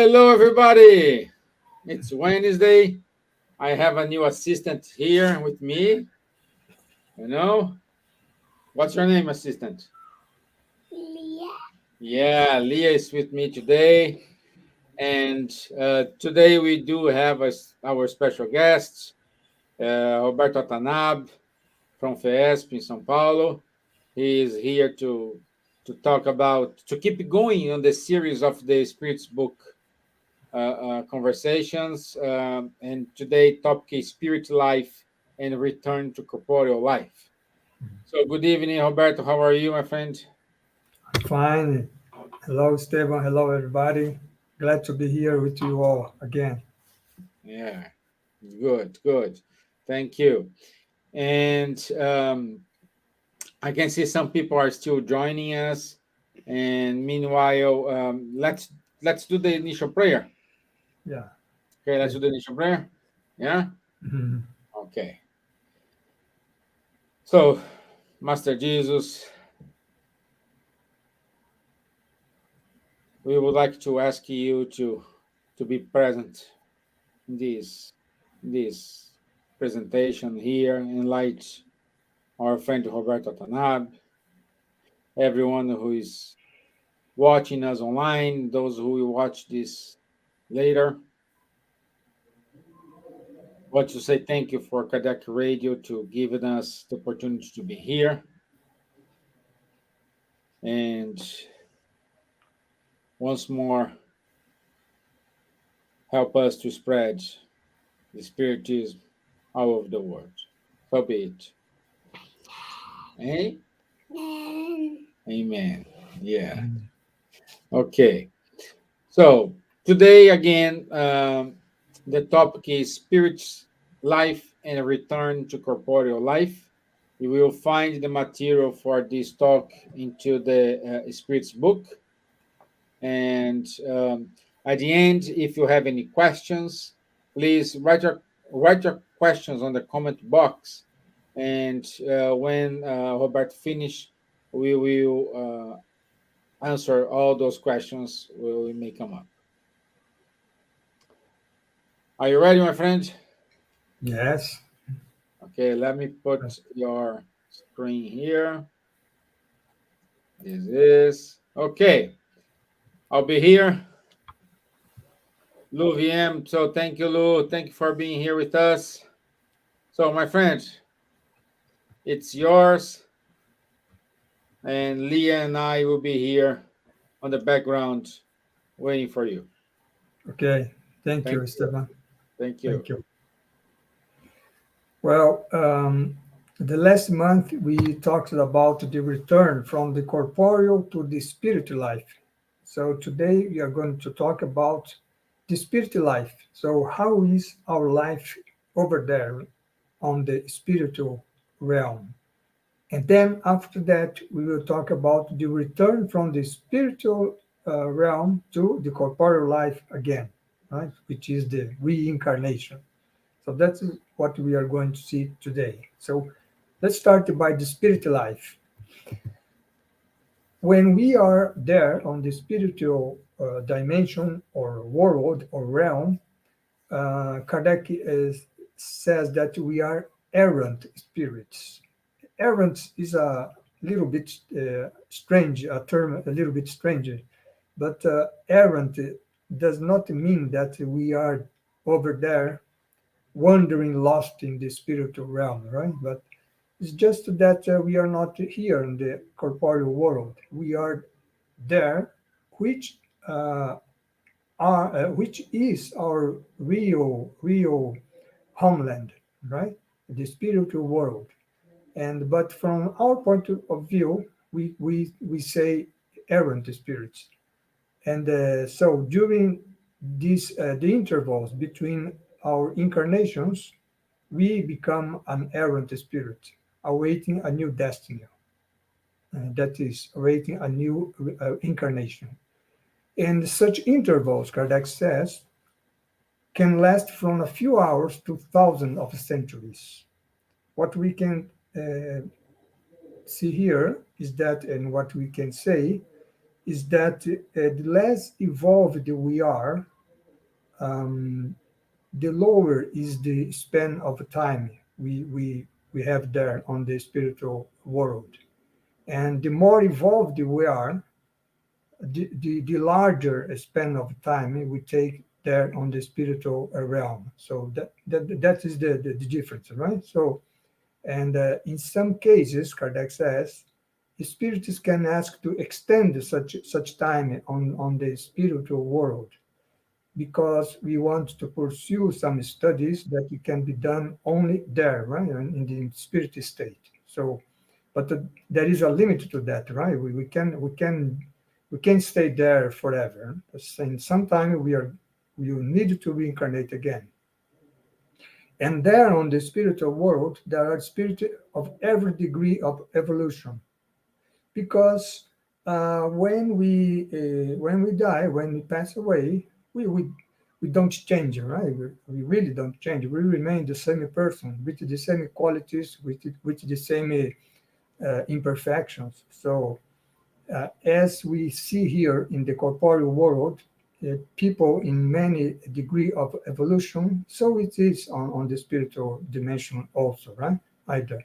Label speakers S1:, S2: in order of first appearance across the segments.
S1: Hello, everybody. It's Wednesday. I have a new assistant here with me. You know, what's your name, assistant?
S2: Leah.
S1: Yeah, Leah is with me today. And today we do have our special guest, Roberto Watanabe from FESP in São Paulo. He is here to talk about, to keep going on the series of the Spirit's book conversations. And today topic is spirit life and return to corporeal life. So good evening, Roberto. How are you, my friend?
S3: Fine. Hello, Esteban. Hello, everybody. Glad to be here with you all again.
S1: Yeah, good, good. Thank you. And I can see some people are still joining us. And meanwhile, let's do the initial prayer.
S3: Yeah.
S1: Okay, let's
S3: Okay.
S1: do the initial prayer. Yeah.
S3: Mhm.
S1: Okay. So, Master Jesus, we would like to ask you to be present in this presentation here, enlight our friend Roberto Tanab, everyone who is watching us online, those who will watch this later. I want to say thank you for Kardec Radio to giving us the opportunity to be here and once more help us to spread the spiritism all over the world. So be it. Eh?
S2: And
S1: Amen. Yeah. Okay. So today again, the topic is spirits, life, and return to corporeal life. You will find the material for this talk into the spirits book, and at the end, if you have any questions, please write your questions on the comment box, and when Robert finish, we will answer all those questions we may come up. Are you ready, my friend?
S3: Yes.
S1: Okay, let me put your screen here. This is okay. I'll be here. Lou VM. So thank you, Lou. Thank you for being here with us. So, my friend, it's yours, and Leah and I will be here on the background waiting for you.
S3: Okay. Thank
S1: Thank
S3: you,
S1: you.
S3: Esteban.
S1: Thank you.
S3: Thank you. Well, the last month we talked about the return from the corporeal to the spirit life. So today we are going to talk about the spirit life. So how is our life over there on the spiritual realm? And then after that, we will talk about the return from the spiritual realm to the corporeal life again, right? Which is the reincarnation. So that's what we are going to see today. So let's start by the spirit life. When we are there on the spiritual dimension or world or realm, Kardec says that we are errant spirits. Errant is a little bit strange, a term a little bit strange, but errant does not mean that we are over there wandering lost in the spiritual realm, right? But it's just that we are not here in the corporeal world. We are there, which which is our real homeland, right? The spiritual world. And but from our point of view, we say errant spirits. And so during these the intervals between our incarnations, we become an errant spirit, awaiting a new destiny. That is, awaiting a new incarnation. And such intervals, Kardec says, can last from a few hours to thousands of centuries. What we can see here is that, and what we can say is that the less evolved we are, um, the lower is the span of time we have there on the spiritual world. And the more evolved we are, the larger span of time we take there on the spiritual realm. So that is the difference, right? So, and in some cases, Kardec says, spirits can ask to extend such time on the spiritual world because we want to pursue some studies that can be done only there, right, in the spirit state. So, but there is a limit to that, right? We can stay there forever. And sometime we will need to reincarnate again. And there on the spiritual world, there are spirits of every degree of evolution because when we die, when we pass away, we don't change, right? We really don't change. We remain the same person with the same qualities, with the same imperfections. So as we see here in the corporeal world, people in many degree of evolution, so it is on the spiritual dimension also, right? Either.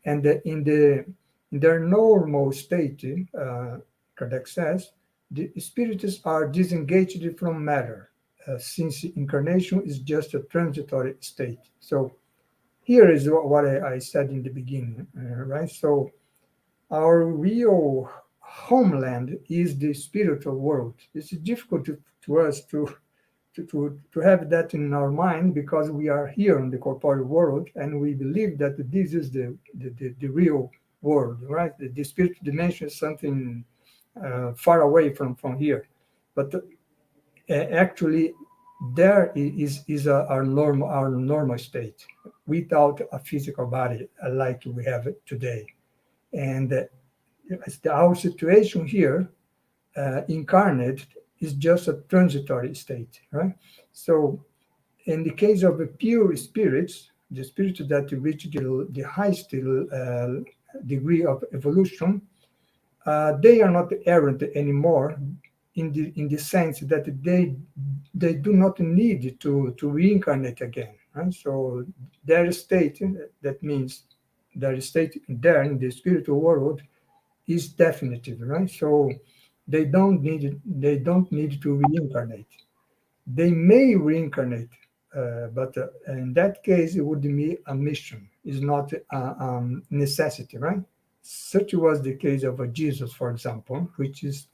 S3: And in their normal state, Kardec says, the spirits are disengaged from matter, since incarnation is just a transitory state. So here is what I said in the beginning, right? So our real homeland is the spiritual world. It's difficult to us to have that in our mind because we are here in the corporeal world and we believe that this is the real world, right? The spiritual dimension is something far away from here. But actually, there our normal state without a physical body like we have it today. And our situation here, incarnate, is just a transitory state, right? So, in the case of the pure spirits, the spirits that reach the highest degree of evolution, they are not errant anymore in the sense that they do not need to reincarnate again, right? So their state, that means their state there in the spiritual world is definitive, right? So they don't need to reincarnate. They may reincarnate, but in that case, it would be a mission. It's not a necessity, right? Such was the case of Jesus, for example, which is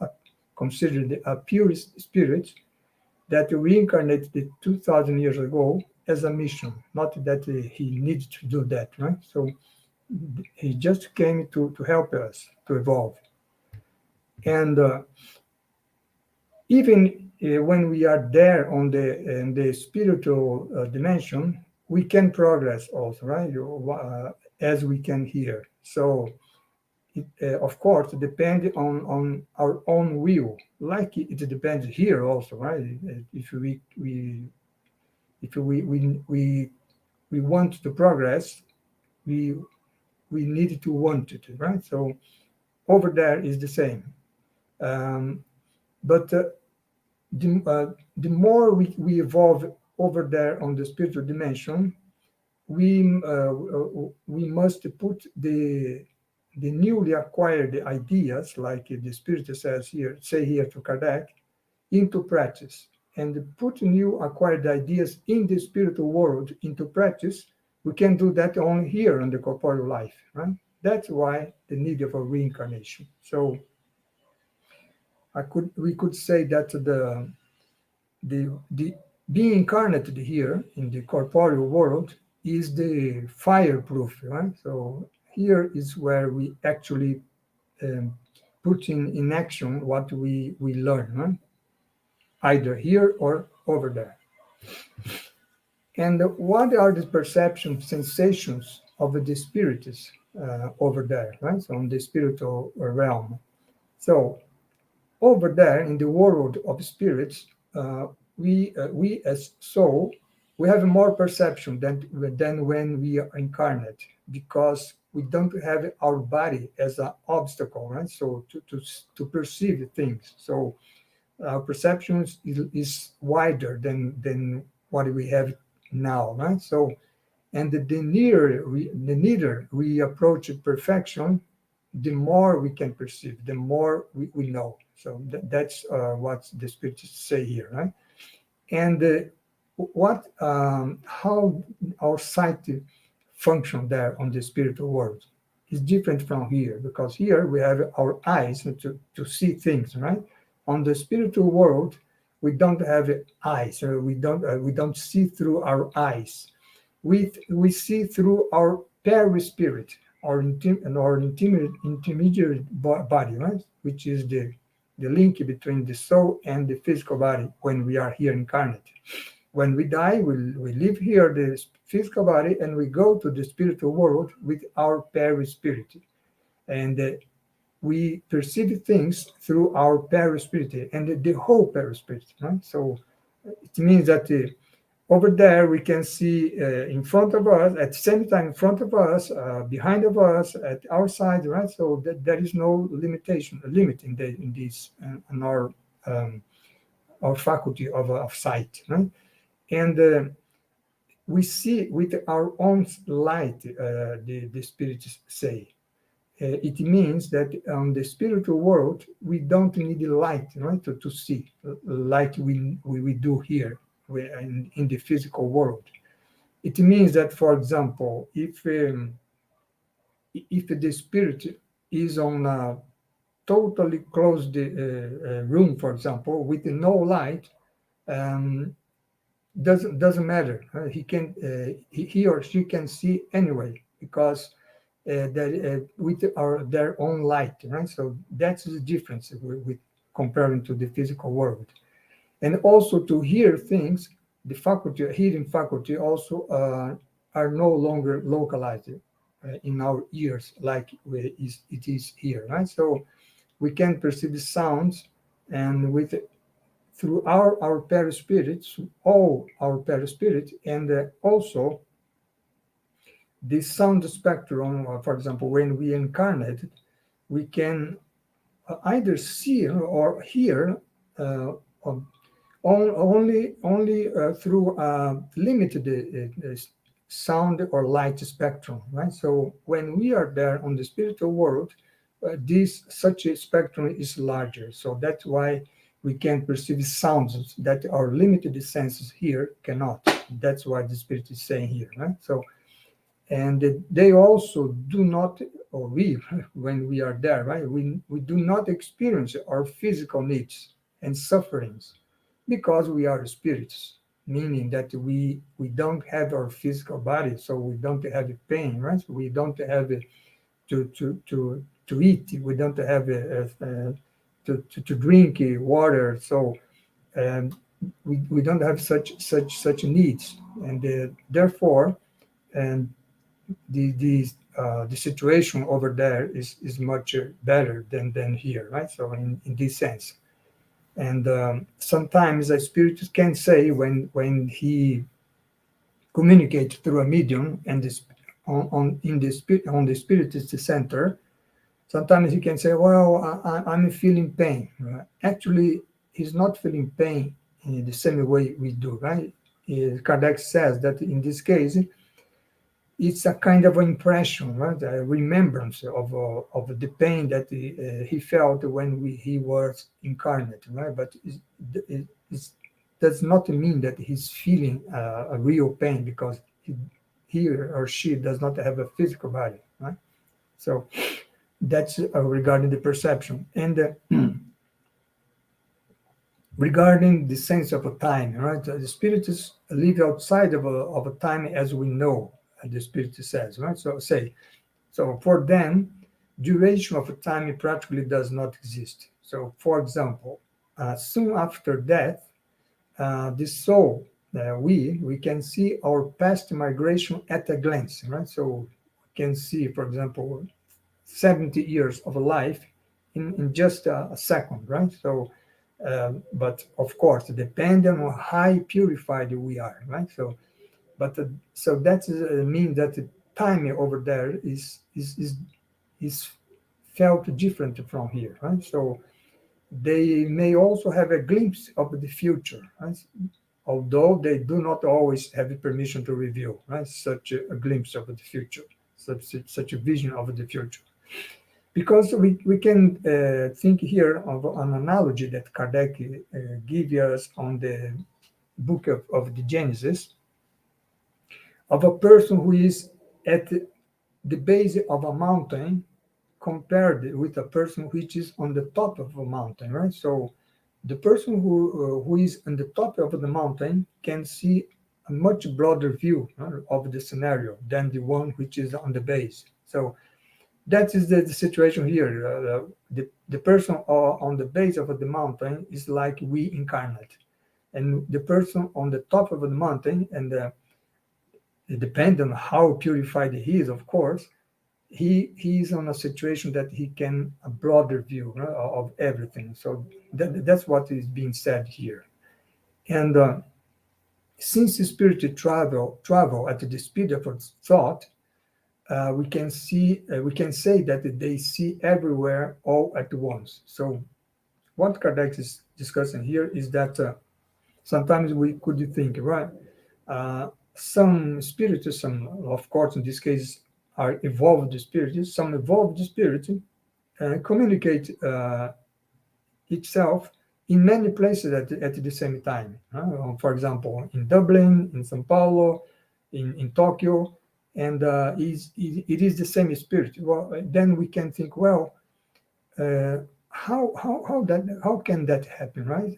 S3: considered a pure spirit that reincarnated 2,000 years ago as a mission, not that he needed to do that, right? So he just came to help us to evolve. And even when we are there on the spiritual dimension, we can progress also, right? As we can hear. So, of course, it depends on our own will, like it depends here also, right? If we want to progress, we we need to want it, right? So over there is the same. But the more we evolve over there on the spiritual dimension, we must put the newly acquired ideas, like the Spirit say here to Kardec, into practice, and put new acquired ideas in the spiritual world into practice. We can do that only here in the corporeal life, right? That's why the need of a reincarnation. So we could say that the being incarnated here in the corporeal world is the fireproof, right? So here is where we actually um, put in action what we learn, right? Either here or over there. And what are the perception sensations of the spirits over there, right? So on the spiritual realm. So over there in the world of spirits, we as soul, we have more perception than when we are incarnate, because we don't have our body as an obstacle, right? So to perceive things. So our perception is wider than what we have now, right? So, and the nearer we approach perfection, the more we can perceive, the more we know. So that's what the spirits say here, right? And what how our sight function there on the spiritual world is different from here, because here we have our eyes to see things, right? On the spiritual world, we don't have eyes, so we don't see through our eyes. We see through our perispirit, our intermediate body, right? Which is the link between the soul and the physical body when we are here incarnate. When we die, we leave here the physical body and we go to the spiritual world with our perispirit. And we perceive things through our perispirit and the whole perispirit, right? So it means that over there we can see in front of us, at the same time in front of us, behind of us, at our side, right? So that there is no limitation, a limit in this in our faculty of sight, right? And we see with our own light, the spirits say. It means that on the spiritual world, we don't need light, right, to see, like we do here in the physical world. It means that, for example, if the spirit is on a totally closed room, for example, with no light, um, doesn't matter. He or she can see anyway, because that with their own light, right? So that's the difference with comparing to the physical world. And also to hear things, the faculty, hearing faculty, also are no longer localized in our ears like it is here, right? So we can perceive the sounds, and with through our perispirits, all our perispirit, and also the sound spectrum. For example, when we incarnate, we can either see or hear uh, only through limited sound or light spectrum, right? So when we are there on the spiritual world, this such a spectrum is larger. So that's why we can perceive sounds that our limited senses here cannot. That's why the spirit is saying here, right? So, and they also do not, or we, when we are there, right, we do not experience our physical needs and sufferings, because we are spirits, meaning that we don't have our physical body, so we don't have pain, right? We don't have to eat, we don't have to drink water, so um, we don't have such needs, and therefore, and the situation over there is much better than here, right? So in this sense. And sometimes a spirit can say, when he communicates through a medium and this on in the spirit on the spiritist center, sometimes he can say, well, I'm feeling pain. Right? Actually, he's not feeling pain in the same way we do, right? Kardec says that in this case, it's a kind of impression, right? A remembrance of the pain that he felt when he was incarnate, right? But it does not mean that he's feeling a real pain, because he or she does not have a physical body, right? So that's regarding the perception. And regarding the sense of a time, right? The spirits live outside of a time as we know, the spirit says, right? So for them, duration of a time practically does not exist. So, for example, soon after death, the soul, we can see our past migration at a glance, right? So we can see, for example, 70 years of a life in just a second, right? So, but of course, depending on how purified we are, right? So, but so that means that time over there is felt different from here, right? So they may also have a glimpse of the future, right? Although they do not always have permission to reveal, right? Such a glimpse of the future, such a vision of the future. Because we can think here of an analogy that Kardec gives us on the book of the Genesis, of a person who is at the base of a mountain compared with a person which is on the top of a mountain, right? So the person who is on the top of the mountain can see a much broader view of the scenario than the one which is on the base. So that is the situation here. The person on the base of the mountain is like we incarnate, and the person on the top of the mountain, and it depends on how purified he is, of course, he is on a situation that he can a broader view of everything. So that's what is being said here. And since the spirit travel at the speed of thought, we can say that they see everywhere all at once. So what Kardec is discussing here is that sometimes we could think, right? Some spirits, some, of course, in this case, are evolved spirits. Some evolved spirits communicate itself in many places at the same time. For example, in Dublin, in São Paulo, in Tokyo, and it is the same spirit. Well, then we can think, well, how can that happen, right?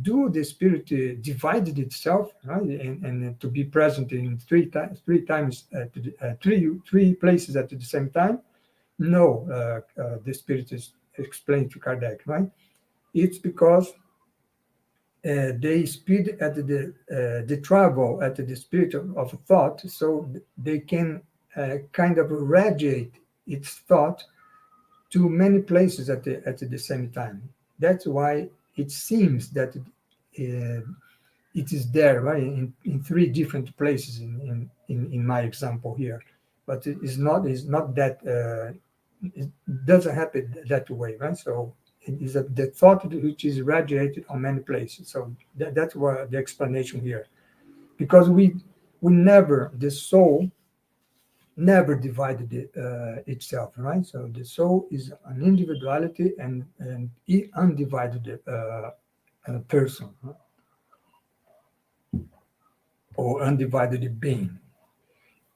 S3: Do the spirit divided itself, right, and to be present in three times at three places at the same time? No, the spirit is explained to Kardec, right? It's because they speed at the travel at the spirit of thought, so they can kind of radiate its thought to many places at the same time. That's why it seems that it is there, right, in three different places in my example here, but it's not that it doesn't happen that way, right? So it is the thought which is radiated on many places. So that's what the explanation here, because we never, the soul never divided itself, right? So the soul is an individuality and undivided person, or undivided being.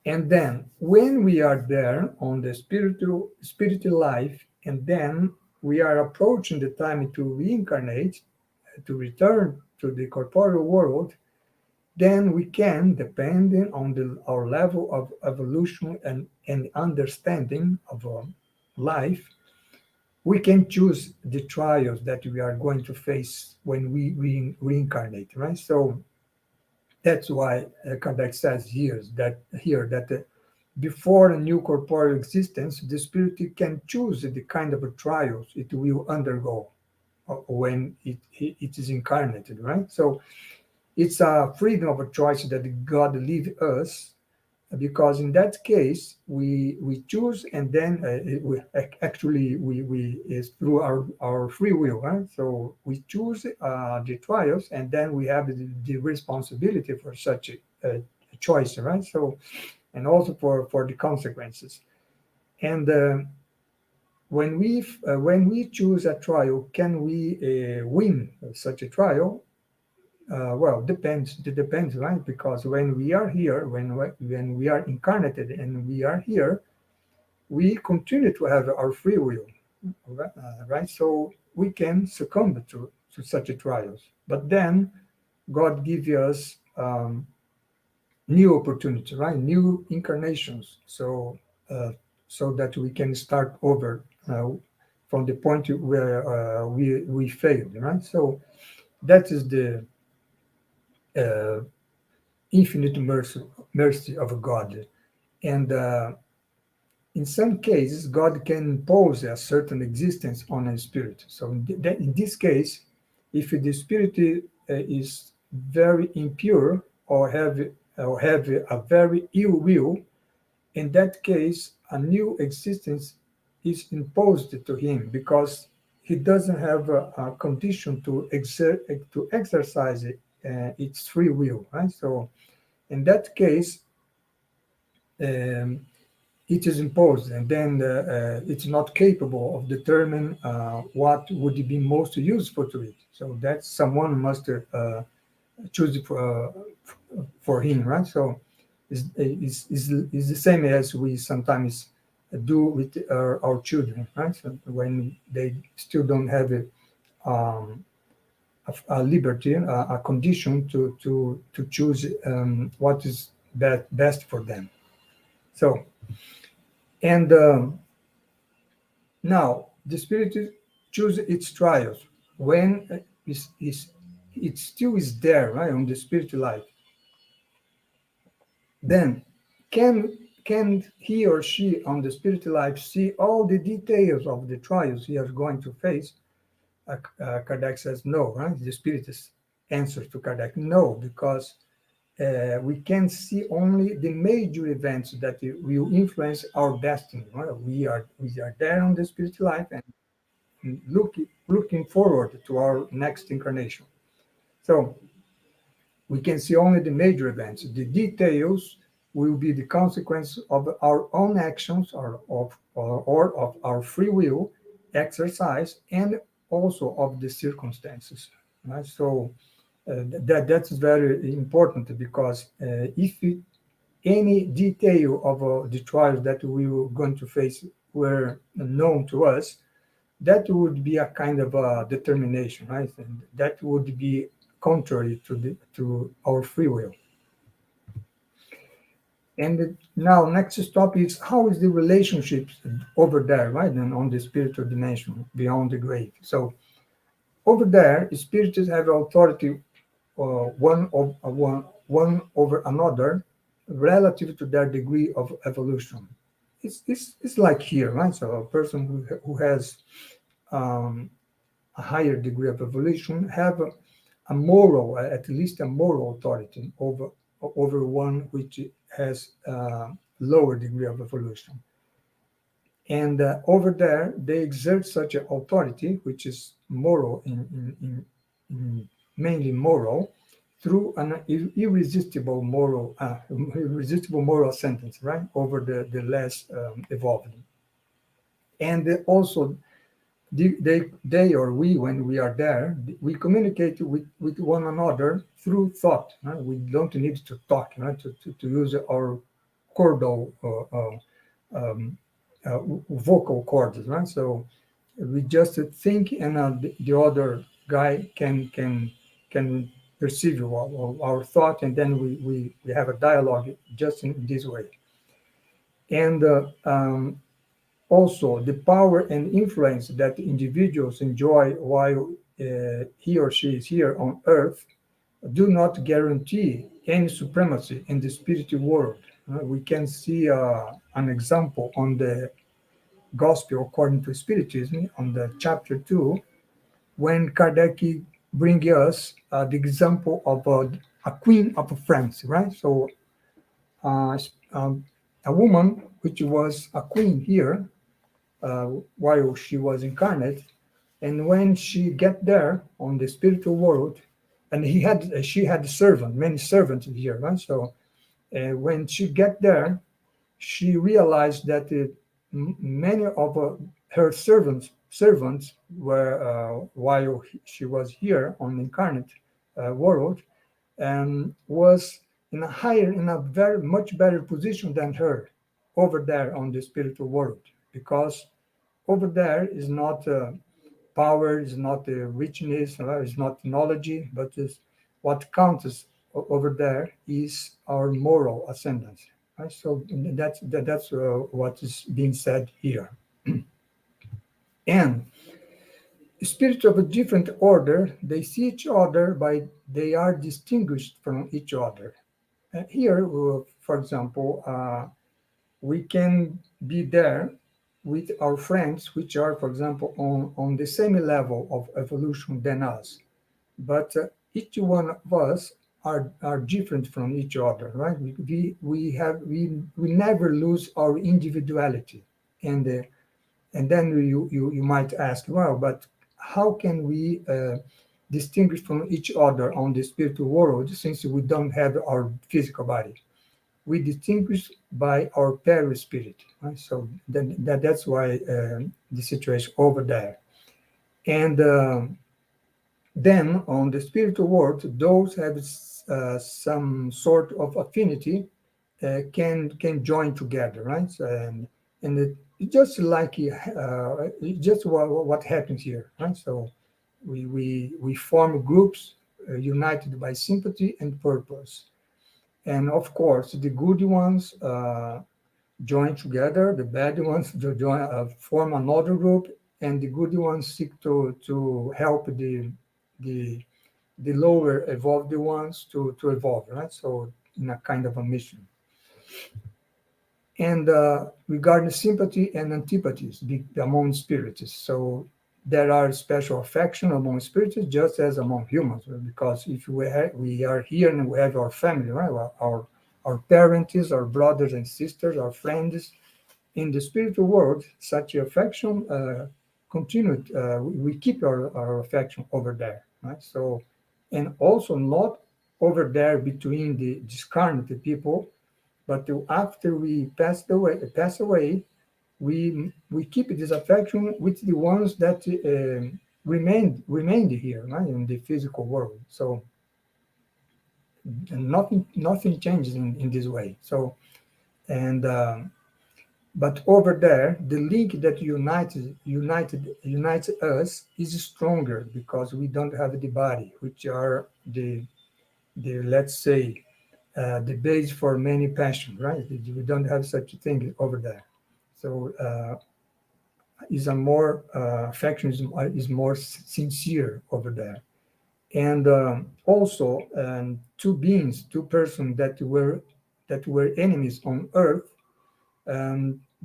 S3: And then when we are there on the spiritual life, and then we are approaching the time to reincarnate, to return to the corporeal world, then we can, depending on our level of evolution and understanding of life, we can choose the trials that we are going to face when we reincarnate, right? So that's why Kardec says here that before a new corporeal existence, the spirit can choose the kind of trials it will undergo when it is incarnated, right? So it's a freedom of a choice that God leaves us, because in that case we choose, and then we is through our free will, right? So we choose the trials, and then we have the responsibility for such a choice, right? So, and also for the consequences. And when we choose a trial, can we win such a trial? Well, it depends, right? Because when we are here, when we are incarnated and we are here, we continue to have our free will, right? So we can succumb to such a trials. But then God gives us new opportunities, right? New incarnations, so that we can start over from the point where we failed, right? So that is the infinite mercy of God. And in some cases, God can impose a certain existence on a spirit. So in this case, if the spirit is very impure, or have a very ill will, In that case, a new existence is imposed to him because he doesn't have a condition to exercise its free will, right? So in that case, um, it is imposed, and then it's not capable of determine what would be most useful to it. So that someone must choose for him, right? So is the same as we sometimes do with our children, right? So when they still don't have um, a liberty, a condition to choose what is best for them. So, and now the spirit choose its trials when it still is there, right, on the spirit life. Then can he or she on the spirit life see all the details of the trials he is going to face? Kardec says no, right? The spirit answers to Kardec no, because we can see only the major events that will influence our destiny. Right? We are there on the spirit life and looking forward to our next incarnation. So we can see only the major events. The details will be the consequence of our own actions or of our free will exercise and also of the circumstances. Right? So that's very important because if any detail of the trials that we were going to face were known to us, that would be a kind of a determination, right? And that would be contrary to our free will. And now, next stop is how is the relationships over there, right? And on the spiritual dimension beyond the grave. So over there, spirits have authority one over another relative to their degree of evolution. It's like here, right? So a person who has um, a higher degree of evolution have a moral, at least a moral authority over one which has a lower degree of evolution. And over there, they exert such an authority, which is moral, in mainly moral, through an irresistible moral sentence, right, over the less evolved. And also they or we, when we are there, we communicate with one another through thought, right? We don't need to talk, right? To use our chordal um, vocal cords, right? So we just think, and the other guy can perceive our thought, and then we have a dialogue just in this way. And also, the power and influence that individuals enjoy while he or she is here on earth do not guarantee any supremacy in the spiritual world. We can see an example on the Gospel according to Spiritism, on the chapter 2, when Kardec brings us the example of a queen of France, right? So, uh, um, a woman which was a queen here while she was incarnate, and when she get there on the spiritual world, and she had many servants here, right? So when she get there, she realized that many of her servants were while she was here on the incarnate world, was in a very much better position than her over there on the spiritual world, because over there is not power, is not richness, is not knowledge, but is what counts over there is our moral ascendance. Right? So that's what is being said here. And spirits of a different order, they see each other by they are distinguished from each other. Here, for example, we can be there with our friends, which are, for example, on the same level of evolution than us. But each one of us are different from each other, right? We never lose our individuality, and and then you might ask, well, but how can we distinguish from each other on the spiritual world since we don't have our physical body? We distinguish by our perispirit, right? So that's why the situation over there. And then on the spiritual world, those have some sort of affinity can join together, right? So, and just like just what happens here, right? So we form groups united by sympathy and purpose, and of course the good ones join together, the bad ones join form another group, and the good ones seek to help the the lower evolved ones to evolve, right? So in a kind of a mission. And regarding sympathy and antipathies among spirits, so there are special affection among spirits just as among humans, because if we are here and we have our family, right? Our parents, our brothers and sisters, our friends. In the spiritual world, such affection continued. We keep our affection over there, right? So, and also not over there between the discarnate people, but after we pass away, we keep this affection with the ones that remained here, right, in the physical world. So nothing changes in this way. So and but over there, the link that unites us is stronger because we don't have the body, which are the let's say the base for many passions, right? We don't have such a thing over there. So is a more affection is more sincere over there. And also two beings, two persons that were enemies on earth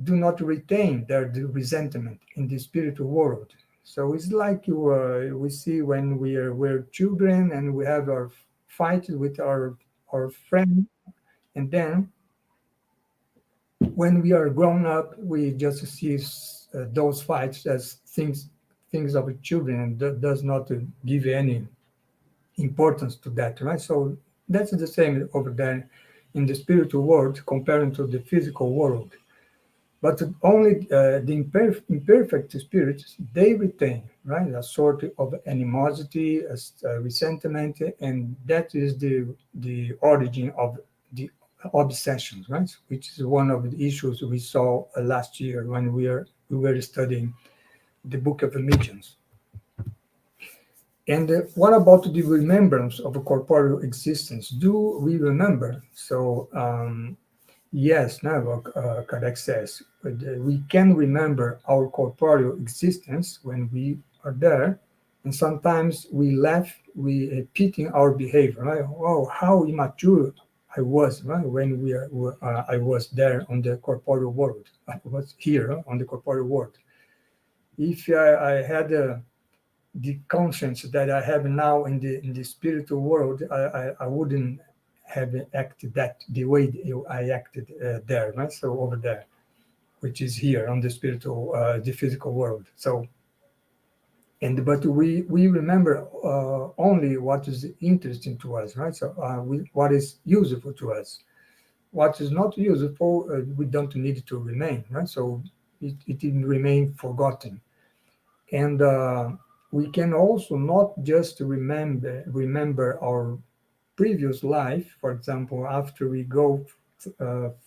S3: do not retain their resentment in the spiritual world. So it's like we see when we're children and we have our fight with our friend, and then when we are grown up, we just see those fights as things of children, and does not give any importance to that, right? So that's the same over there in the spiritual world comparing to the physical world. But only the imperfect spirits, they retain, right, a sort of animosity, a resentment, and that is the origin of the obsessions, right? Which is one of the issues we saw last year when we were studying the Book of Emissions. And what about the remembrance of a corporeal existence? Do we remember? So yes, now Kardec says we can remember our corporeal existence when we are there, and sometimes we laugh, we pitying our behavior. Right? Oh, how immature I was, right? When I was there on the corporeal world. I was here on the corporeal world. If I had the conscience that I have now in the spiritual world, I wouldn't have acted that the way I acted there, right? So over there, which is here on the spiritual, the physical world. So, but we remember only what is interesting to us, right? So what is useful to us. What is not useful, we don't need it to remain, right? So it didn't remain forgotten. And we can also not just remember our previous life. For example, after we go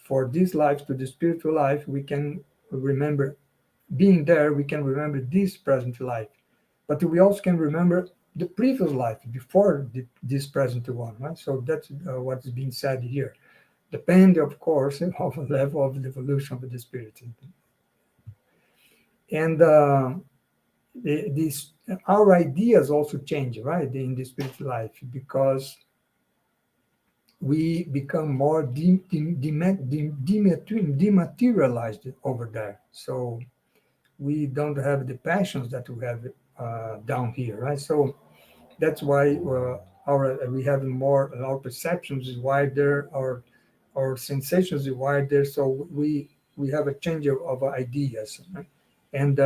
S3: for this life to the spiritual life, we can remember being there. We can remember this present life, but we also can remember the previous life before this present one. Right. So that's what is being said here. Depend, of course, of the level of the evolution of the spirit, and. These our ideas also change, right, in the spiritual life, because we become more dematerialized over there. So we don't have the passions that we have down here, right? So that's why we have more, our perceptions is wider, our sensations is wider, so we have a change of ideas, right? And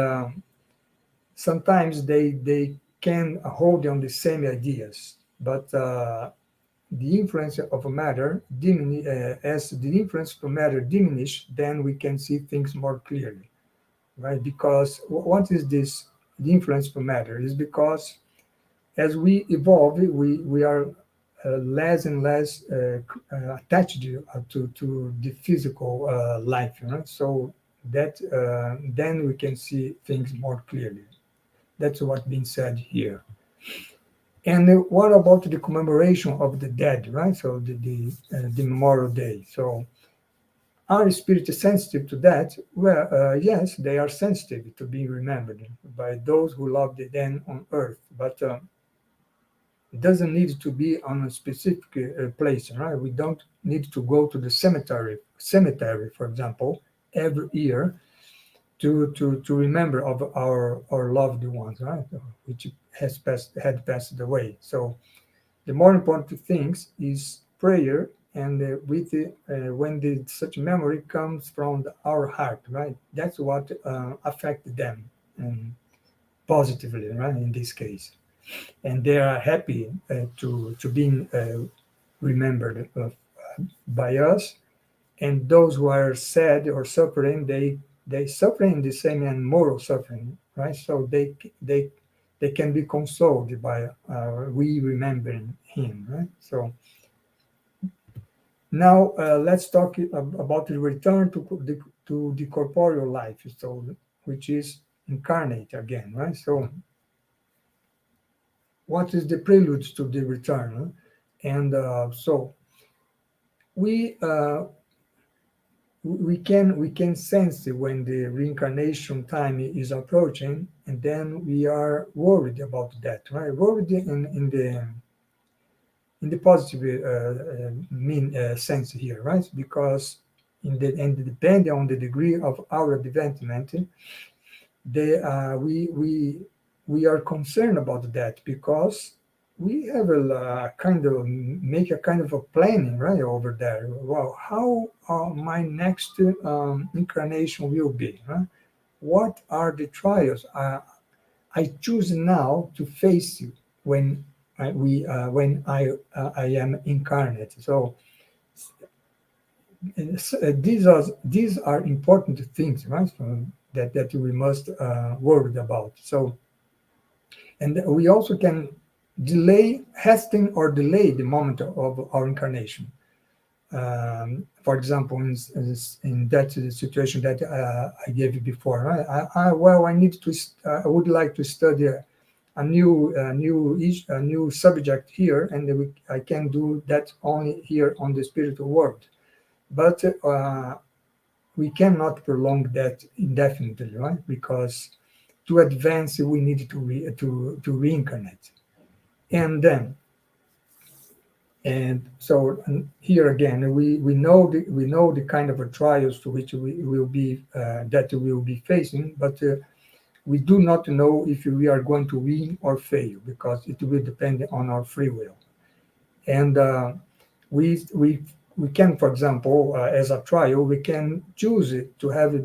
S3: sometimes they can hold on the same ideas, but the influence of matter as the influence of matter diminish, then we can see things more clearly, right? Because what is this? The influence of matter is because as we evolve, we are less and less attached to the physical life, you know? So that then we can see things more clearly. That's what's being said here. And what about the commemoration of the dead, right? So the Memorial Day. So are spirits sensitive to that? Well, yes, they are sensitive to being remembered by those who loved them on earth, but it doesn't need to be on a specific place, right? We don't need to go to the cemetery, for example, every year to remember of our loved ones, right? Which had passed away. So the more important things is prayer, and when such memory comes from our heart, right? That's what affects them positively, right? In this case, and they are happy to being remembered by us. And those who are sad or suffering, they suffering the same and moral suffering, right? So they can be consoled by we remembering him, right? So now let's talk about the return to the corporeal life, so which is incarnate again, right? So what is the prelude to the return? And so we uh, we can sense when the reincarnation time is approaching, and then we are worried about that, right? Worried in the positive mean sense here, right? Because depending on the degree of our advancement, we are concerned about that because we have a kind of make a kind of a planning right over there. Well, how my next incarnation will be, right? What are the trials I choose now to face you when I am incarnate? So these are important things, right? So that we must worry about. So, and we also can hasten or delay the moment of our incarnation. For example, in that situation that I gave you before, right? I need to. I would like to study a new subject here, and I can do that only here on the spiritual world. But we cannot prolong that indefinitely, right? Because to advance, we need to reincarnate, and then here again, we know the kind of a trials to which we will be that we will be facing, but we do not know if we are going to win or fail because it will depend on our free will. And we we we can, for example, as a trial, we can choose it to have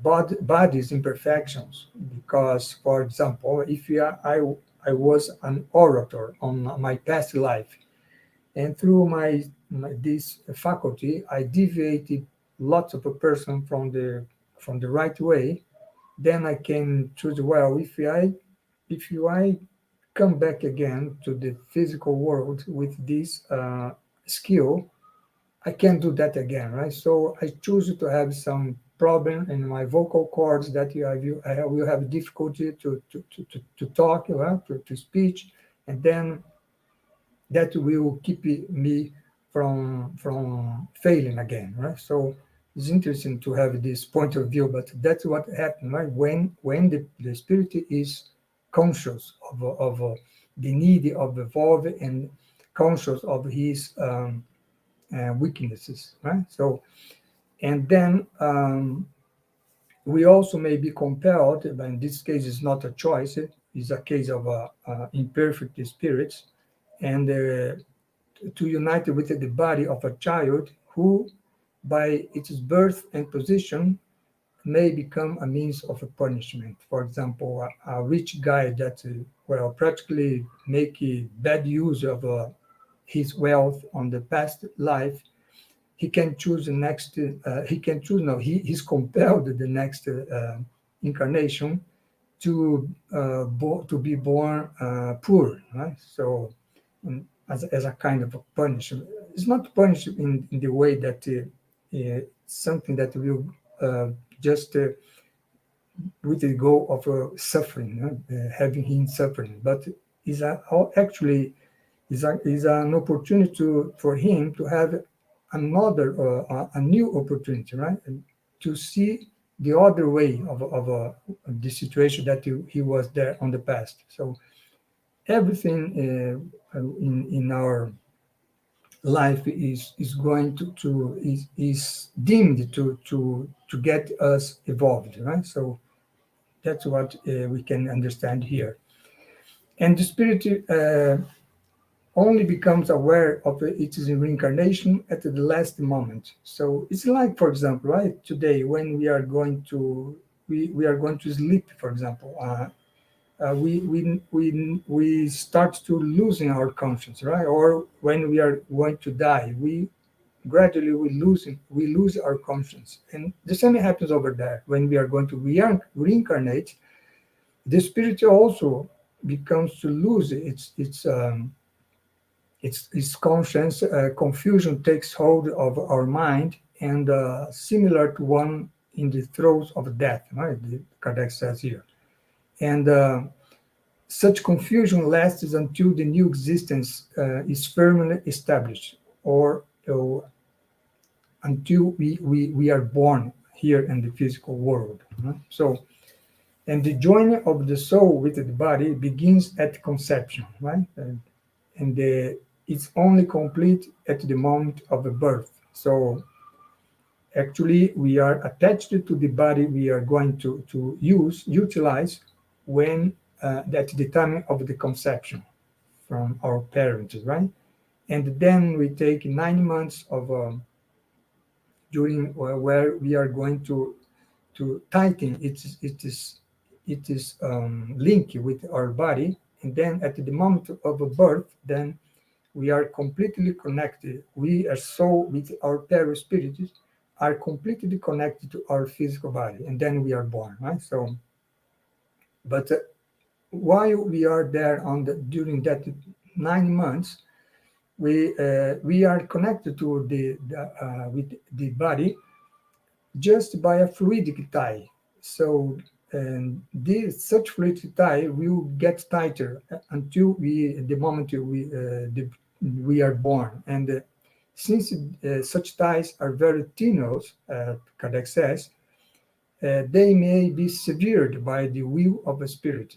S3: bodies imperfections because, for example, if I was an orator on my past life, and through my this faculty, I deviated lots of a person from the right way. Then I can choose, well, if I come back again to the physical world with this skill, I can do that again, right? So I choose to have some problem in my vocal cords that I will have difficulty to talk, right? to speech, and then that will keep me from failing again, right? So it's interesting to have this point of view, but that's what happened, right? When the spirit is conscious of the need of evolving and conscious of his weaknesses, right? So and then we also may be compelled, but in this case, it's not a choice; it's a case of imperfect spirits, and to unite with the body of a child who, by its birth and position, may become a means of a punishment. For example, a rich guy that, well, practically make a bad use of his wealth on the past life, he can choose the next, he can choose, no, he's compelled the next incarnation to be born poor, right? So, as a kind of a punishment, it's not punishment in the way that something that will just with the goal of suffering, having him suffering, but actually is an opportunity for him to have another a new opportunity, right? And to see the other way of the situation that he was there on the past. So everything in our life is going is deemed to get us evolved, right? So that's what we can understand here. And the spirit only becomes aware of its reincarnation at the last moment. So it's like, for example, right today when we are going to sleep, for example, we start to losing our conscience, right? Or when we are going to die, we gradually we lose our conscience, and the same happens over there when we are going to reincarnate. The spirit also becomes to lose its conscience. Confusion takes hold of our mind, and similar to one in the throes of death, right? Kardec says here. And such confusion lasts until the new existence is firmly established, or until we are born here in the physical world. Right? So, and the joining of the soul with the body begins at conception, right? And it's only complete at the moment of the birth. So actually, we are attached to the body we are going to utilize when at the time of the conception from our parents, right? And then we take 9 months of during where we are going to tighten its link with our body, and then at the moment of a birth, then we are completely connected. We are soul with our perispiritus are completely connected to our physical body, and then we are born, right? So, but while we are there during that 9 months, we are connected to the with the body just by a fluidic tie. So, and this such fluidic tie will get tighter until the moment we are born. And since such ties are very tenuous, Kardec says, they may be severed by the will of a spirit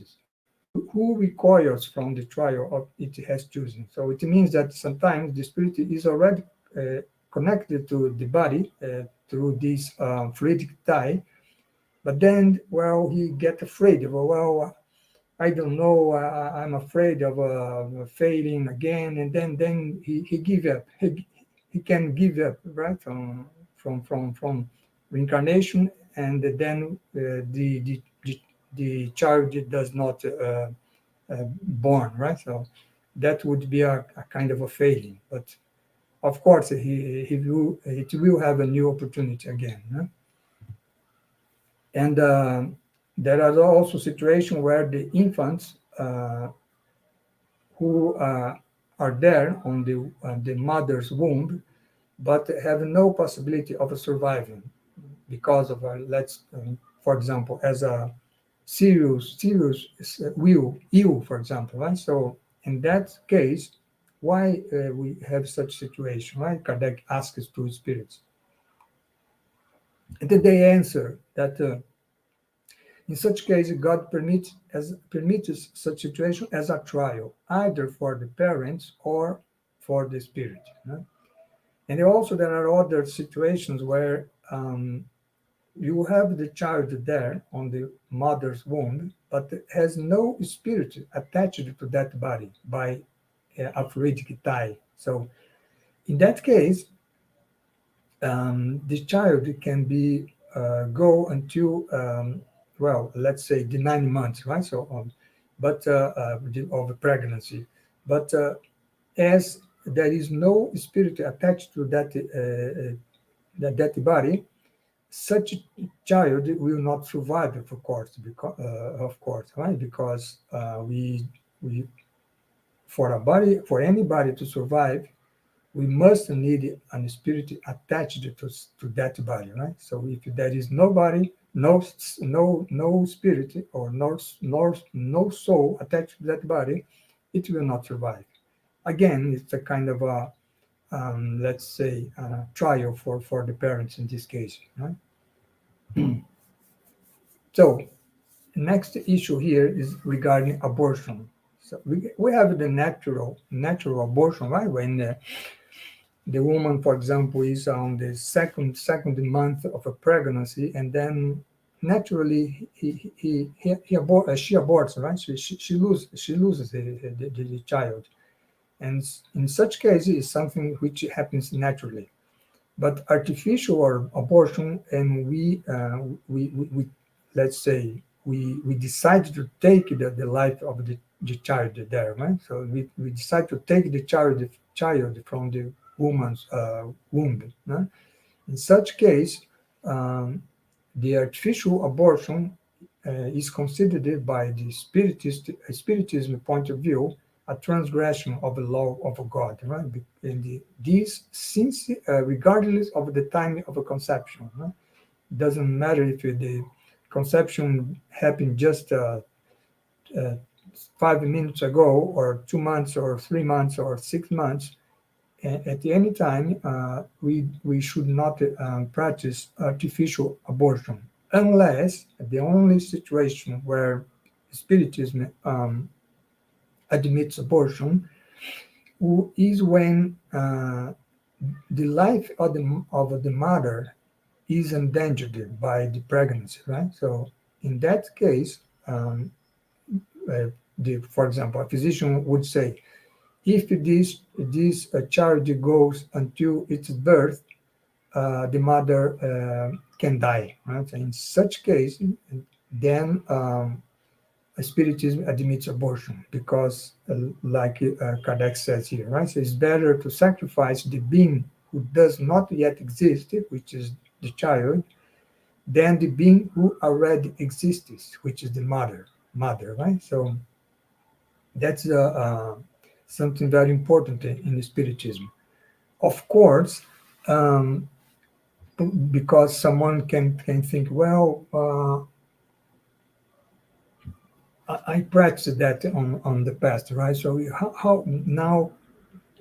S3: who recoils from the trial of it has chosen. So it means that sometimes the spirit is already connected to the body through this fluidic tie, but then, well, he get afraid of, well, I don't know, I'm afraid of failing again, and then he give up. He can give up, right, from reincarnation, and then the child does not born, right? So that would be a kind of a failing, but of course it will have a new opportunity again. Huh? And there are also situations where the infants who are there on the mother's womb, but have no possibility of surviving because of for example, as a serious will ill, for example, right? So in that case, why we have such situation, right? Kardec asks to spirits, and then they answer that. In such case, God permits such situation as a trial, either for the parents or for the spirit. No? And also there are other situations where you have the child there on the mother's womb, but has no spirit attached to that body by arthritic thigh. So in that case, the child can be go until well, let's say the 9 months, right? So but of the pregnancy, but as there is no spirit attached to that body, such a child will not survive, of course, right? Because we for a body, for anybody to survive, we must need a spirit attached to that body, right? So if there is no body, no spirit, or no soul attached to that body, it will not survive. Again, it's a kind of a let's say trial for the parents in this case, right? So next issue here is regarding abortion. So we have the natural abortion, right? When the woman, for example, is on the second month of a pregnancy, and then naturally she aborts, right? She loses the child, and in such cases, it's something which happens naturally. But artificial or abortion, and we let's say we decide to take the life of the child there, right? So we decide to take the child from the woman's womb. No? In such case, um, the artificial abortion is considered by the spiritism point of view a transgression of the law of God, right? This, since regardless of the time of a conception, right? Doesn't matter if the conception happened just uh, 5 minutes ago, or 2 months, or 3 months, or 6 months. At any time, we should not practice artificial abortion, unless the only situation where Spiritism admits abortion is when the life of the mother is endangered by the pregnancy, right? So in that case, for example, a physician would say, if this child goes until its birth, the mother can die, right? In such case, then Spiritism admits abortion because, like Kardec says here, right? So it's better to sacrifice the being who does not yet exist, which is the child, than the being who already exists, which is the mother, right? So that's something very important in Spiritism. Of course, um, because someone can think, well, I practiced that on the past, right? So how now?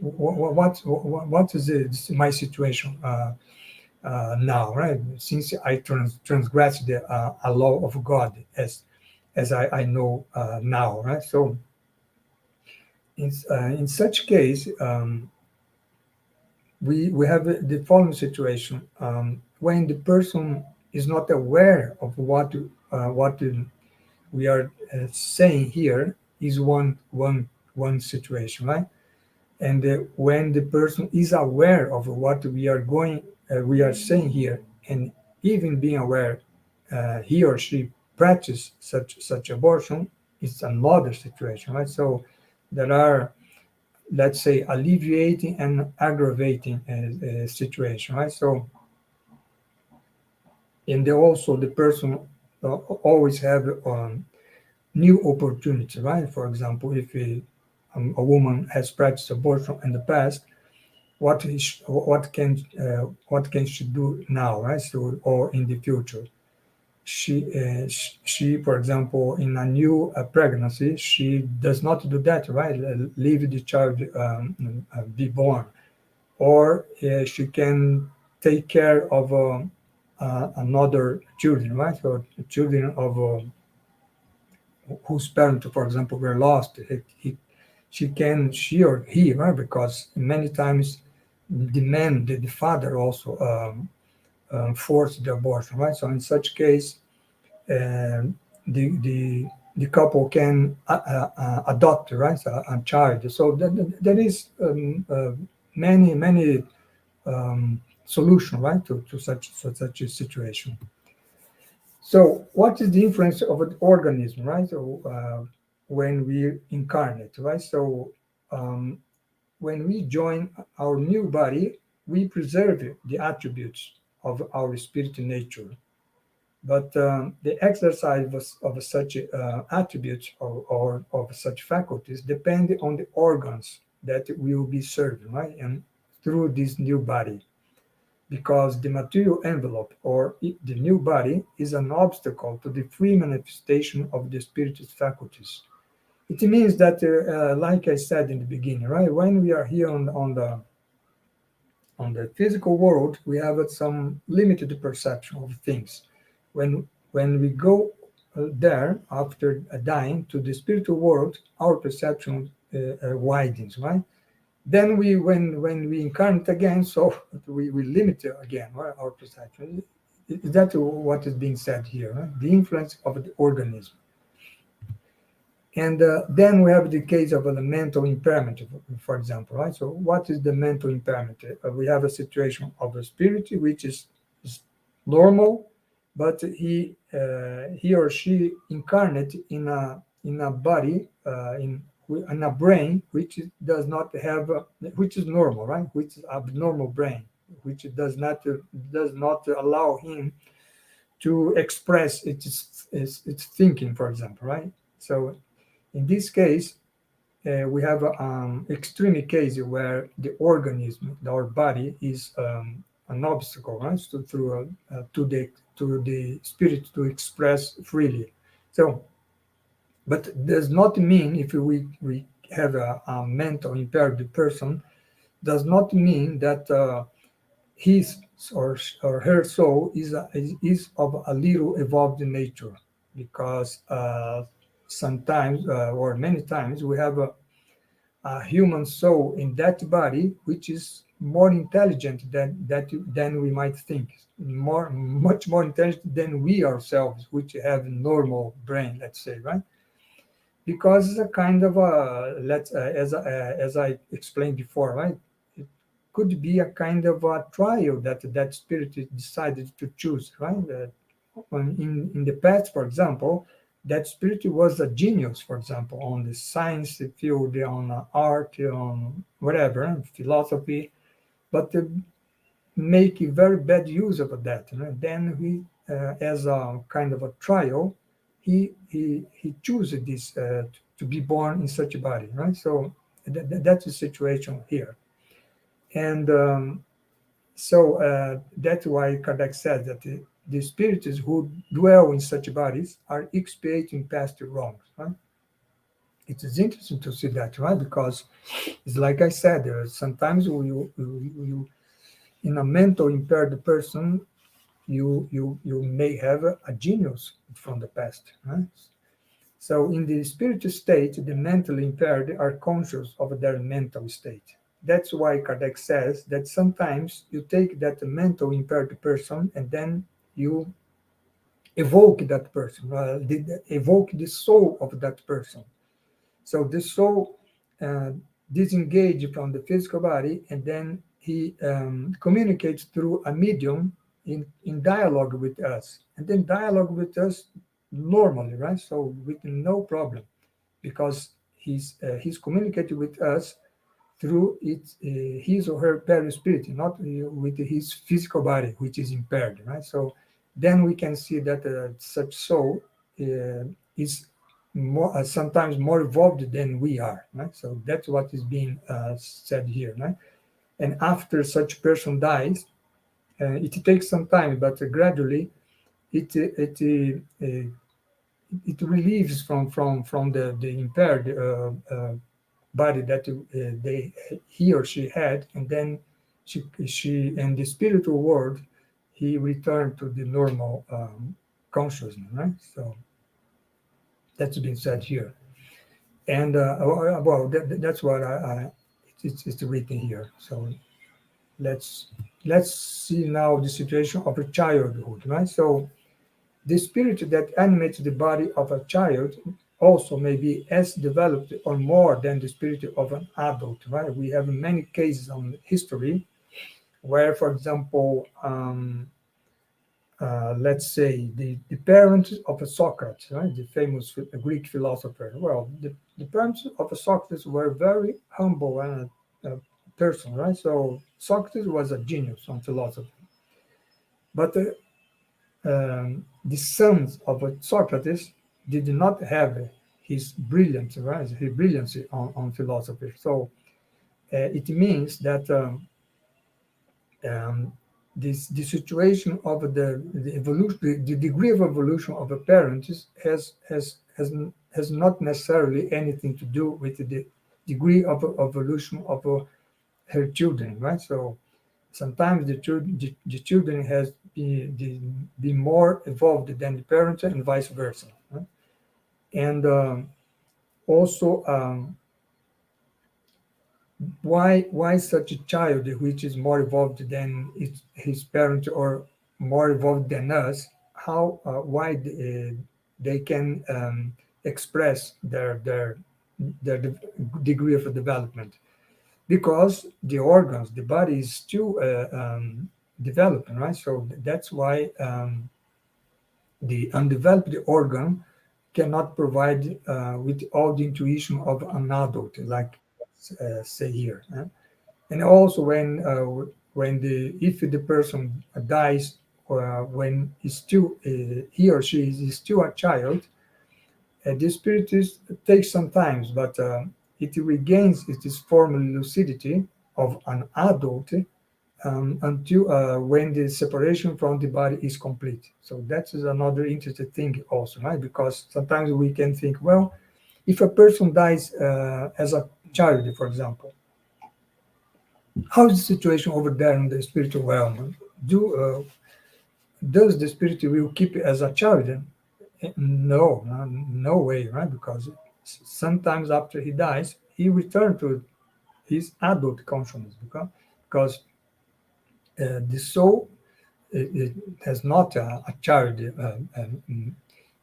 S3: What is my situation now, right? Since I transgressed a law of God, as I know now, right? So in such case, we have the following situation: when the person is not aware of what we are saying here, is one situation, right? And when the person is aware of what we are saying here, and even being aware, he or she practice such abortion, is another situation, right? So there are, let's say, alleviating and aggravating situation, right? So, and also the person always have new opportunities, right? For example, if a woman has practiced abortion in the past, what can she do now, right? So, or in the future, she, for example, in a new pregnancy, she does not do that, right? Leave the child be born, or she can take care of another children, right? So children of whose parents, for example, were lost. She or he, right? Because many times the father also forced the abortion, right? So in such case, the the couple can adopt, right, a child. So there is many solution, right, to such a situation. So what is the influence of an organism, right? So when we incarnate, right? So um, when we join our new body, we preserve the attributes of our spirit nature. But the exercise of such attributes or of such faculties depend on the organs that will be served, right? And through this new body, because the material envelope or the new body is an obstacle to the free manifestation of the spirit's faculties. It means that, like I said in the beginning, right? When we are here on the physical world, we have some limited perception of things. When we go there after dying to the spiritual world, our perception widens, right? Then when we incarnate again, so we limit again, right, our perception. Is that what is being said here? Right? The influence of the organism. And then we have the case of the mental impairment, for example, right? So what is the mental impairment? We have a situation of a spirit which is normal, but he or she incarnate in a body in a brain which does not have which is normal, right? Which is abnormal brain, which does not allow him to express its thinking, for example, right? So in this case, we have extreme case where the organism, our body, is an obstacle, right, to the spirit to express freely. So, but does not mean if we have a mental impaired person, does not mean that his or her soul is of a little evolved nature, because sometimes or many times we have a human soul in that body which is more intelligent than we might think, much more intelligent than we ourselves, which have normal brain, let's say, right? Because it's a kind of a as I explained before, right? It could be a kind of a trial that spirit decided to choose, right? In the past, for example, that spirit was a genius, for example, on the science field, on art, on whatever, philosophy, but make a very bad use of that. Then he, as a kind of a trial, he chooses this to be born in such a body, right? So that's the situation here, and that's why Kardec said that the spirits who dwell in such bodies are expiating past wrongs. Right? It is interesting to see that, right? Because it's like I said, sometimes you in a mental impaired person, you may have a genius from the past. Right? So in the spiritual state, the mentally impaired are conscious of their mental state. That's why Kardec says that sometimes you take that mental impaired person and then you evoke that person, evoke the soul of that person. So the soul uh, disengage from the physical body, and then he communicates through a medium in dialogue with us, and then dialogue with us normally, right? So with no problem, because he's communicating with us through his or her perispirit, not with his physical body, which is impaired, right? So then we can see that such soul is more sometimes more evolved than we are, right? So that's what is being said here, right? And after such person dies, it takes some time, but gradually it it uh, uh, it relieves from the impaired body that he or she had, and then she in the spiritual world he returned to the normal consciousness, right? So that's been said here, and well, that's what it's written here. So let's let's see now the situation of a childhood, right? So the spirit that animates the body of a child also may be as developed or more than the spirit of an adult, right? We have many cases on history where, for example, let's say the parents of a Socrates, right, the famous Greek philosopher. Well, the parents of a Socrates were very humble and a person, right? So Socrates was a genius on philosophy, but the sons of Socrates did not have his brilliance, right? His brilliancy on philosophy. So it means that. Um, this the situation of the evolution, the degree of evolution of a parent has not necessarily anything to do with the degree of evolution of her children, right? So sometimes the children has been more evolved than the parents and vice versa, right? And also why such a child which is more evolved than his parent or more evolved than us, how why they can express their degree of development, because the organs, the body is still developing, right? So that's why the undeveloped organ cannot provide with all the intuition of an adult, like say here. And also when the if the person dies when he's still he or she is still a child, the spirit takes some time, but it regains its former lucidity of an adult until when the separation from the body is complete. So that is another interesting thing also, right? Because sometimes we can think, well, if a person dies as a child, for example, how is the situation over there in the spiritual realm? Does the spirit will keep it as a child? No, no way, right? Because sometimes after he dies, he returns to his adult consciousness, because the soul it has not a child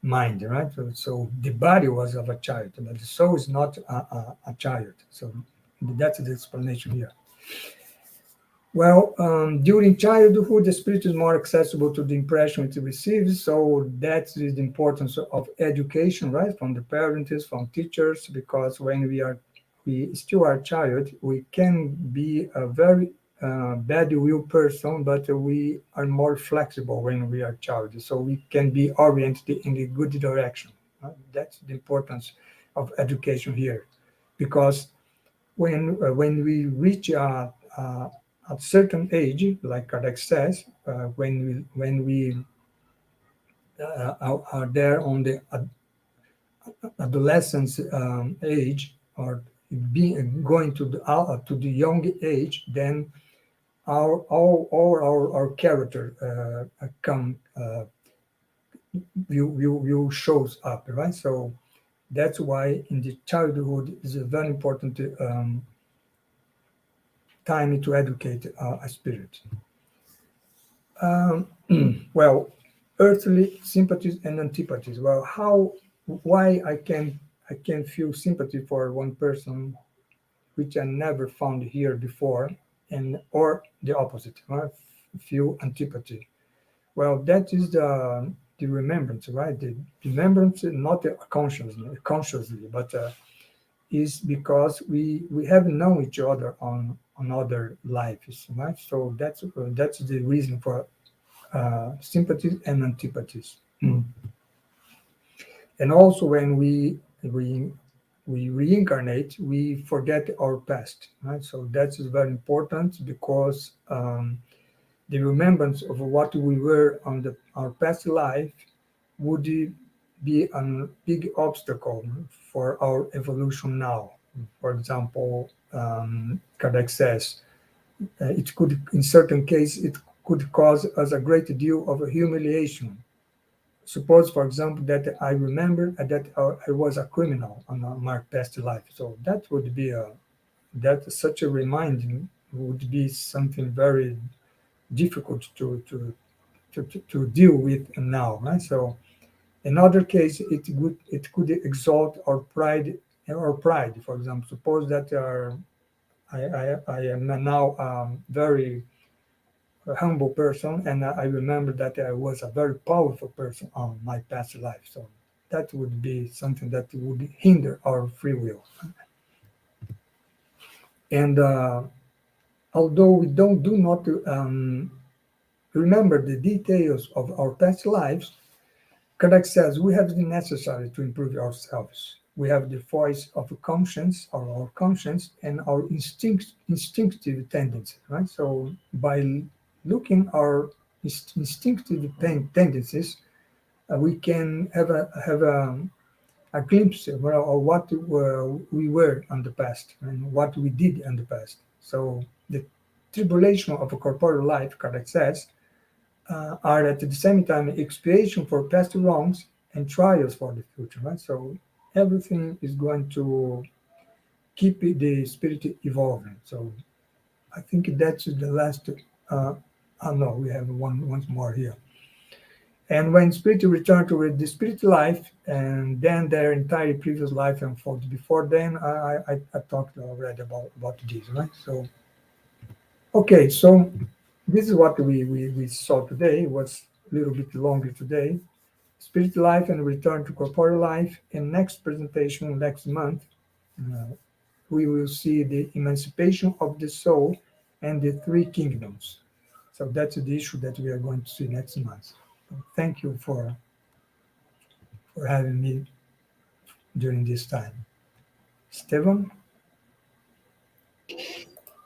S3: mind, right? So the body was of a child, but the soul is not a child. So that's the explanation here. Well, during childhood, the spirit is more accessible to the impression it receives. So that is the importance of education, right? From the parents, from teachers, because when we still are a child, we can be a very bad will person, but we are more flexible when we are a child. So we can be oriented in the good direction. Right? That's the importance of education here, because when we reach a certain age, like Kardec says, when we are there on the adolescence age, or being going to the young age, then our character come will shows up, right? So that's why in the childhood is a very important time to educate a spirit. Um, well, earthly sympathies and antipathies. Well, why I can feel sympathy for one person which I never found here before, and or the opposite, right? Feel antipathy. Well, that is the remembrance, right? The remembrance, not consciously, but is because we have known each other on other lives, right? So that's the reason for sympathies and antipathies. Mm. And also, when we reincarnate, we forget our past, right? So that is very important, because the remembrance of what we were on our past life would be a big obstacle for our evolution now. For example, Kardec says it could, in certain cases, it could cause us a great deal of humiliation. Suppose, for example, that I remember that I was a criminal on my past life. So that would be that such a reminding would be something very difficult to deal with now, right? So In other case, it could exalt our pride. Or pride, for example, suppose that I am now very humble person, and I remember that I was a very powerful person on my past life. So that would be something that would hinder our free will. And although we don't do not remember the details of our past lives, Kardec says we have the necessary to improve ourselves. We have the voice of a conscience, or our conscience, and our instinctive tendencies, right? So by looking our instinctive tendencies, we can have a glimpse of what we were in the past and what we did in the past. So the tribulation of a corporeal life, Kardec says, are at the same time expiation for past wrongs and trials for the future. Right? So everything is going to keep the spirit evolving. So I think that's the last. Oh no, we have once more here. And when spirit return to the spirit life, and then their entire previous life unfolds. Before then, I talked already about this, right? So okay, so this is what we saw today. It was a little bit longer today. Spirit life and return to corporeal life. And next presentation next month, uh, we will see the emancipation of the soul and the three kingdoms. So that's the issue that we are going to see next month. So thank you for having me during this time. Stephen?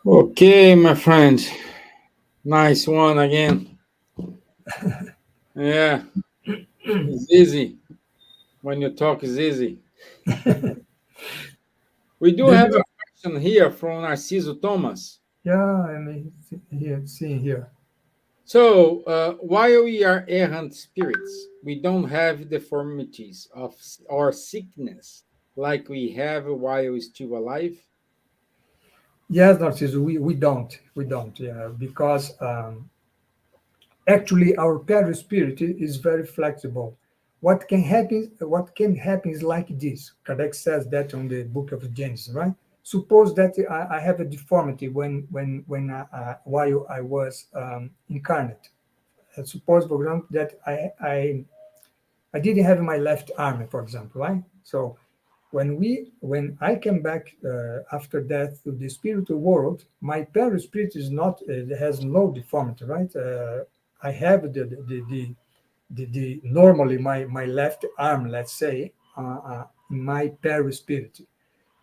S1: Okay, my friend. Nice one again. Yeah, it's easy. When you talk, it's easy. We do
S3: There
S1: have
S3: is
S1: a question here from Narciso Thomas.
S3: yeah, I mean, here, seeing here.
S1: So, while we are errant spirits, we don't have deformities or sickness like we have while we're still alive.
S3: Yes, Narciso, we don't, yeah, because actually our perispirit is very flexible. What can happen is like this. Kardec says that on the book of Genesis, right? Suppose that I have a deformity when while I was incarnate. Suppose, for example, that I didn't have my left arm, for example, right? So when I come back after death to the spiritual world, my perispirit is not has no deformity, right? I have the normally my left arm, let's say, in my perispirit.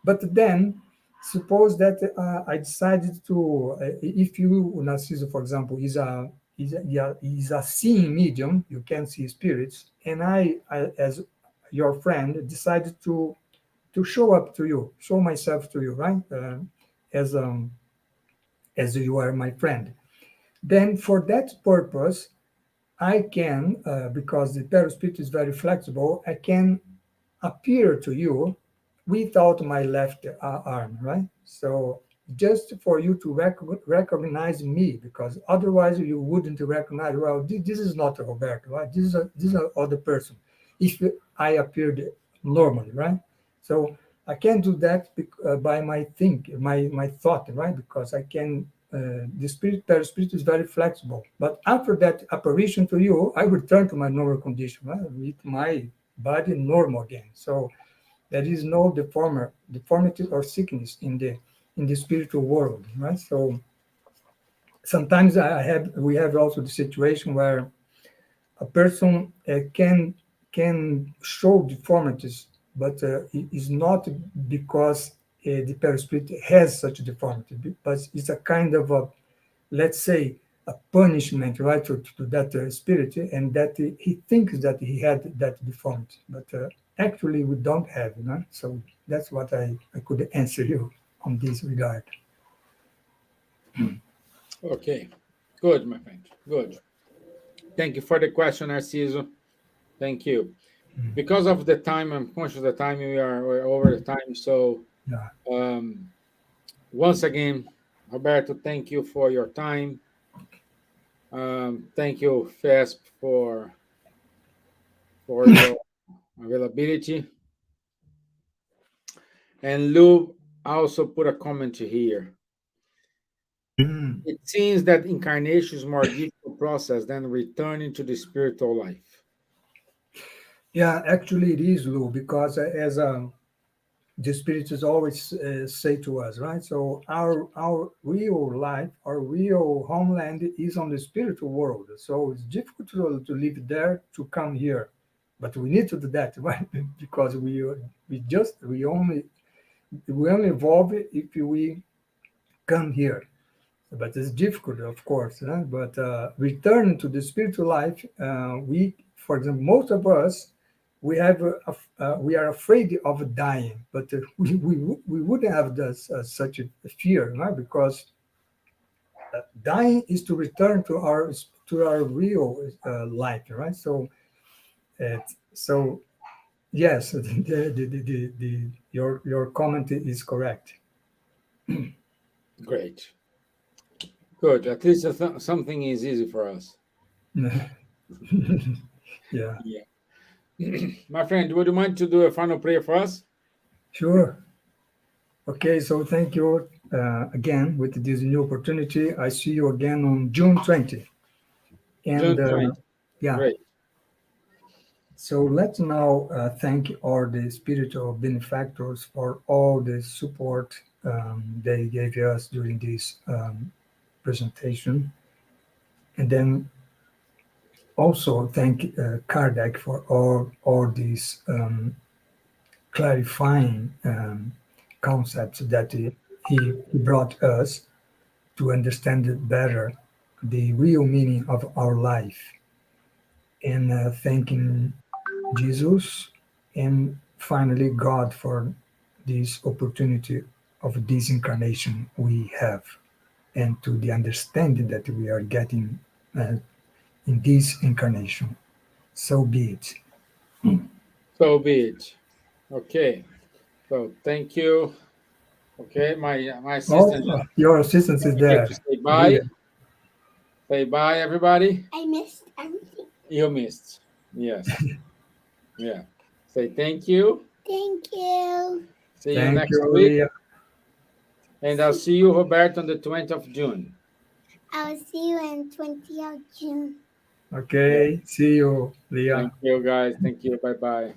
S3: But then, suppose that I decided to, if you, Narciso, for example, is a seeing medium, you can see spirits, and I as your friend, decided to show up to you, show myself to you, right? As as you are my friend. Then, for that purpose, I can, because the perisprit is very flexible, I can appear to you without my left arm, right? So just for you to recognize me, because otherwise you wouldn't recognize, well, this is not Roberto, right? This is a other person. If I appeared normally, right? So I can do that by my thought, right? Because I can. The spirit is very flexible. But after that apparition to you, I return to my normal condition, right? With my body normal again. So there is no deformity or sickness in the spiritual world, right? So sometimes we have also the situation where a person can show deformities, but it is not because the perisprit has such deformity, but it's a kind of a, let's say, a punishment, right, to that spirit, and that he thinks that he had that deformity, but actually we don't have, you know? So that's what I could answer you on this regard.
S1: Okay, good, my friend. Good. Thank you for the question, Narciso. Thank you. Because of the time, I'm conscious of the time. We're over the time. So,
S3: Yeah.
S1: um, once again, Roberto, thank you for your time. Thank you, FESP, for your availability. And Lou also put a comment here.
S3: Mm.
S1: It seems that incarnation is more difficult process than returning to the spiritual life.
S3: Yeah, actually it is, Lou, because as the spirits always say to us, right? So our real life, our real homeland is on the spiritual world. So it's difficult to live there to come here, but we need to do that, right? Because we only evolve if we come here. But it's difficult, of course. Huh? But return to the spiritual life, for example, most of us, we are afraid of dying, but we wouldn't have such a fear, right? Because dying is to return to our real life, right? So yes, your comment is correct.
S1: Great. Good. At least something is easy for us.
S3: Yeah,
S1: Yeah. My friend, would you mind to do a final prayer for us?
S3: sure. Okay, so thank you again with this new opportunity. I see you again on June 20. And
S1: June 20.
S3: yeah,
S1: Great.
S3: so let's now thank all the spiritual benefactors for all the support they gave us during this presentation. And then also thank Kardec for all these clarifying concepts that he brought us to understand better the real meaning of our life, and thanking Jesus, and finally God for this opportunity of this incarnation we have, and to the understanding that we are getting uh, in this incarnation. So be it.
S1: So be it. Okay. So thank you. Okay. My
S3: Oh,
S1: assistant just
S3: your assistance is
S1: forget to
S3: there,
S1: say bye.
S3: Leah.
S1: Say bye, everybody.
S2: I missed everything.
S1: You missed. Yes. Yeah. Say thank you.
S2: Thank you.
S1: See you
S3: Thank
S1: next
S3: you,
S1: week.
S3: Leah.
S1: And I'll see you, Roberto, on the 20th of June.
S2: I'll see you in 20th of June.
S1: Yeah.
S3: Okay, see you, Leah.
S1: Thank you, guys. Thank you. Bye bye.